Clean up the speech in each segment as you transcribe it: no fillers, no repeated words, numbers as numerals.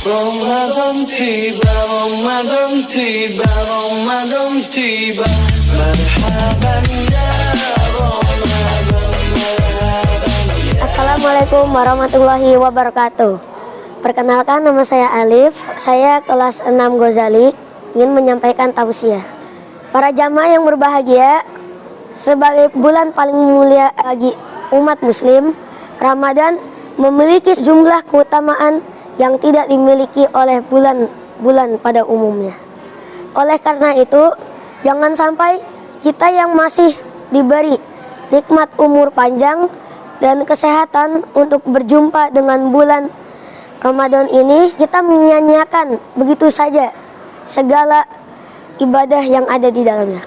Ramadan tiba, Ramadan tiba, Ramadan tiba. Marhaban ya Ramadan, marhaban ya. Assalamualaikum warahmatullahi wabarakatuh. Perkenalkan, nama saya Alif. Saya kelas 6 Ghazali, ingin menyampaikan tausiah. Para jamaah yang berbahagia, sebagai bulan paling mulia bagi umat muslim, Ramadan memiliki sejumlah keutamaan yang tidak dimiliki oleh bulan-bulan pada umumnya. Oleh karena itu, jangan sampai kita yang masih diberi nikmat umur panjang dan kesehatan untuk berjumpa dengan bulan Ramadan ini, kita menyia-nyiakan begitu saja segala ibadah yang ada di dalamnya.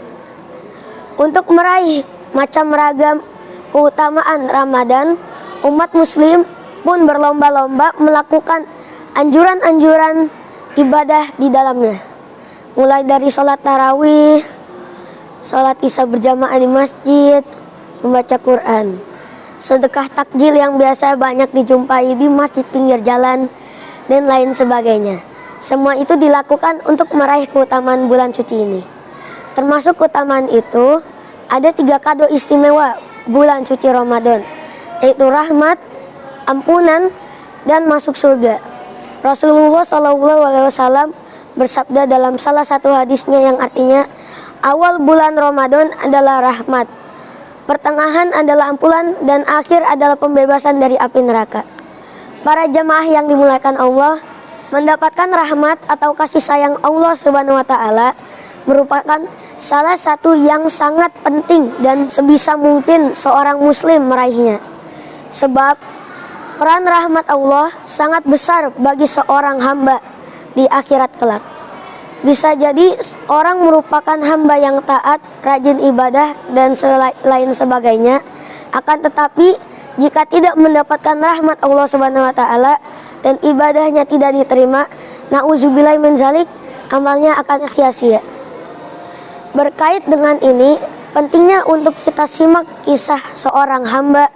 Untuk meraih macam ragam keutamaan Ramadan, umat muslim pun berlomba-lomba melakukan anjuran-anjuran ibadah di dalamnya. Mulai dari sholat tarawih, sholat isya berjamaah di masjid, membaca Quran, sedekah takjil yang biasa banyak dijumpai di masjid pinggir jalan, dan lain sebagainya. Semua itu dilakukan untuk meraih keutamaan bulan suci ini. Termasuk keutamaan itu, ada 3 kado istimewa bulan suci Ramadan, yaitu rahmat, ampunan, dan masuk surga. Rasulullah SAW bersabda dalam salah satu hadisnya yang artinya, awal bulan Ramadan adalah rahmat, pertengahan adalah ampunan, dan akhir adalah pembebasan dari api neraka. Para jamaah yang dimuliakan Allah, mendapatkan rahmat atau kasih sayang Allah Subhanahu wa Ta'ala merupakan salah satu yang sangat penting dan sebisa mungkin seorang muslim meraihnya. Sebab peran rahmat Allah sangat besar bagi seorang hamba di akhirat kelak. Bisa jadi orang merupakan hamba yang taat, rajin ibadah, dan lain sebagainya. Akan tetapi jika tidak mendapatkan rahmat Allah Subhanahu wa Ta'ala dan ibadahnya tidak diterima, na'udzubillahi min zalik, amalnya akan sia-sia. Berkait dengan ini, pentingnya untuk kita simak kisah seorang hamba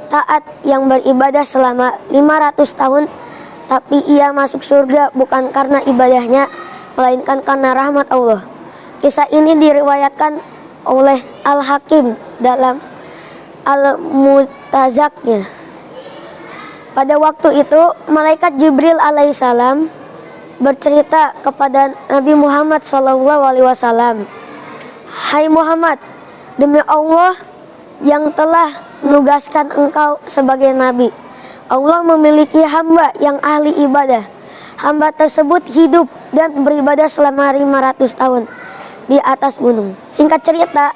taat yang beribadah selama 500 tahun, tapi ia masuk surga bukan karena ibadahnya, melainkan karena rahmat Allah. Kisah ini diriwayatkan oleh Al-Hakim dalam Al-Mutazaknya. Pada waktu itu, malaikat Jibril alaihissalam bercerita kepada Nabi Muhammad SAW, "Hai Muhammad, demi Allah yang telah menugaskan engkau sebagai nabi, Allah memiliki hamba yang ahli ibadah. Hamba tersebut hidup dan beribadah selama 500 tahun di atas gunung." Singkat cerita,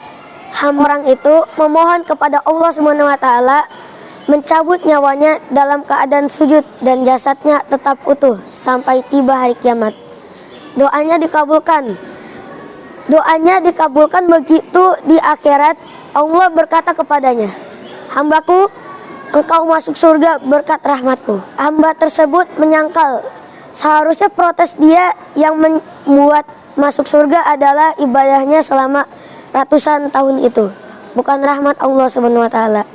hamba orang itu memohon kepada Allah Subhanahu wa Ta'ala mencabut nyawanya dalam keadaan sujud dan jasadnya tetap utuh sampai tiba hari kiamat. Doanya dikabulkan. Begitu di akhirat, Allah berkata kepadanya, "Hambaku, engkau masuk surga berkat rahmatku." Hamba tersebut menyangkal seharusnya protes dia yang membuat masuk surga adalah ibadahnya selama ratusan tahun itu, bukan rahmat Allah Subhanahu wa Ta'ala.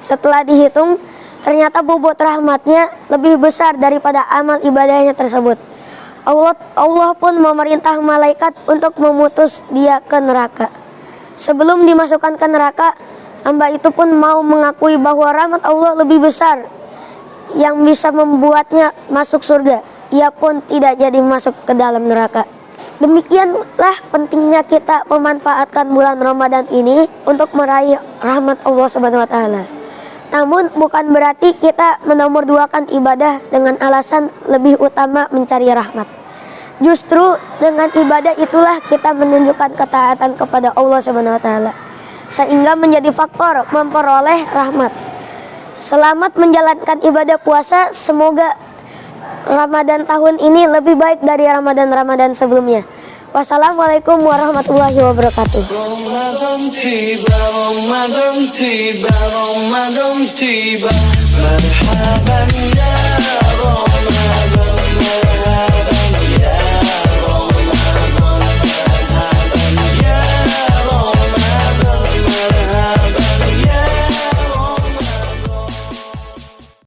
Setelah dihitung, ternyata bobot rahmatnya lebih besar daripada amal ibadahnya tersebut. Allah pun memerintah malaikat untuk memutus dia ke neraka. Sebelum dimasukkan ke neraka, hamba itu pun mau mengakui bahwa rahmat Allah lebih besar yang bisa membuatnya masuk surga. Ia pun tidak jadi masuk ke dalam neraka. Demikianlah pentingnya kita memanfaatkan bulan Ramadan ini untuk meraih rahmat Allah Subhanahu wa Ta'ala. Namun bukan berarti kita menomorduakan ibadah dengan alasan lebih utama mencari rahmat. Justru dengan ibadah itulah kita menunjukkan ketaatan kepada Allah Subhanahu wa Ta'ala, sehingga menjadi faktor memperoleh rahmat. Selamat menjalankan ibadah puasa. Semoga Ramadan tahun ini lebih baik dari Ramadan sebelumnya. Wassalamualaikum warahmatullahi wabarakatuh. Ramadan tiba, Ramadan tiba, Ramadan tiba. Marhaban